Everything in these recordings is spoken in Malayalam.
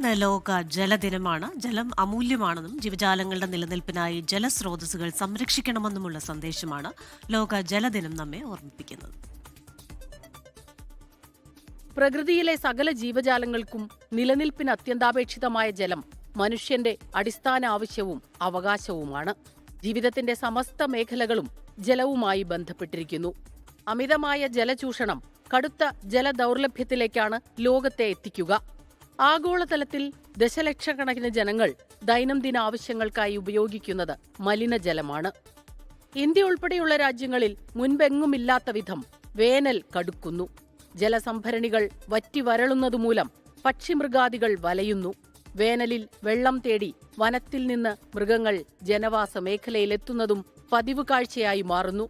ഇന്ന് ലോക ജലദിനമാണ്. ജലം അമൂല്യമാണെന്നും ജീവജാലങ്ങളുടെ നിലനിൽപ്പിനായി ജലസ്രോതസ്സുകൾ സംരക്ഷിക്കണമെന്നുമുള്ള സന്ദേശമാണ് ലോക ജലദിനം നമ്മെ ഓർമ്മിപ്പിക്കുന്നത്. പ്രകൃതിയിലെ സകല ജീവജാലങ്ങൾക്കും നിലനിൽപ്പിന് അത്യന്താപേക്ഷിതമായ ജലം മനുഷ്യന്റെ അടിസ്ഥാന ആവശ്യവും അവകാശവുമാണ്. ജീവിതത്തിന്റെ സമസ്ത മേഖലകളും ജലവുമായി ബന്ധപ്പെട്ടിരിക്കുന്നു. അമിതമായ ജലചൂഷണം കടുത്ത ജലദൗർലഭ്യത്തിലേക്കാണ് ലോകത്തെ എത്തിക്കുക. ആഗോളതലത്തിൽ ദശലക്ഷക്കണക്കിന് ജനങ്ങൾ ദൈനംദിന ആവശ്യങ്ങൾക്കായി ഉപയോഗിക്കുന്നത് മലിനജലമാണ്. ഇന്ത്യ ഉൾപ്പെടെയുള്ള രാജ്യങ്ങളിൽ മുൻപെങ്ങുമില്ലാത്ത വിധം വേനൽ കടുക്കുന്നു. ജലസംഭരണികൾ വറ്റി വരളുന്നതുമൂലം പക്ഷിമൃഗാദികൾ വലയുന്നു. വേനലിൽ വെള്ളം തേടി വനത്തിൽ നിന്ന് മൃഗങ്ങൾ ജനവാസ മേഖലയിലെത്തുന്നതും പതിവ് കാഴ്ചയായി മാറുന്നു.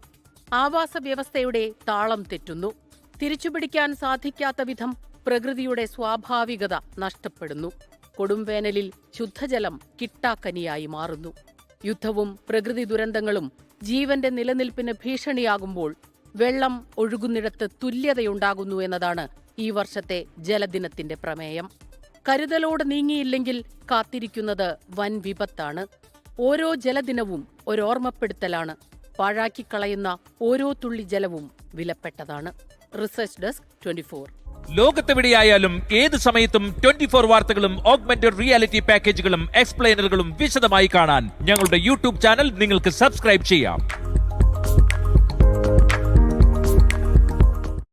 ആവാസ വ്യവസ്ഥയുടെ താളം തെറ്റുന്നു. തിരിച്ചുപിടിക്കാൻ സാധിക്കാത്ത വിധം പ്രകൃതിയുടെ സ്വാഭാവികത നഷ്ടപ്പെടുന്നു. കൊടുംവേനലിൽ ശുദ്ധജലം കിട്ടാക്കനിയായി മാറുന്നു. യുദ്ധവും പ്രകൃതി ദുരന്തങ്ങളും ജീവന്റെ നിലനിൽപ്പിന് ഭീഷണിയാകുമ്പോൾ വെള്ളം ഒഴുകുന്നിടത്ത് തുല്യതയുണ്ടാകുന്നു എന്നതാണ് ഈ വർഷത്തെ ജലദിനത്തിന്റെ പ്രമേയം. കരുതലോടെ നീങ്ങിയില്ലെങ്കിൽ കാത്തിരിക്കുന്നത് വൻ വിപത്താണ്. ഓരോ ജലദിനവും ഒരോർമ്മപ്പെടുത്തലാണ്. പാഴാക്കിക്കളയുന്ന ഓരോ തുള്ളി ജലവും വിലപ്പെട്ടതാണ്. Research desk 24. ലോകത്തെവിടെയായാലും ഏത് സമയത്തും 24 വാർത്തകളും ഓഗ്മെന്റഡ് റിയാലിറ്റി പാക്കേജുകളും എക്സ്പ്ലെയിനറുകളും വിശദമായി കാണാൻ ഞങ്ങളുടെ യൂട്യൂബ് ചാനൽ നിങ്ങൾക്ക് സബ്സ്ക്രൈബ് ചെയ്യാം.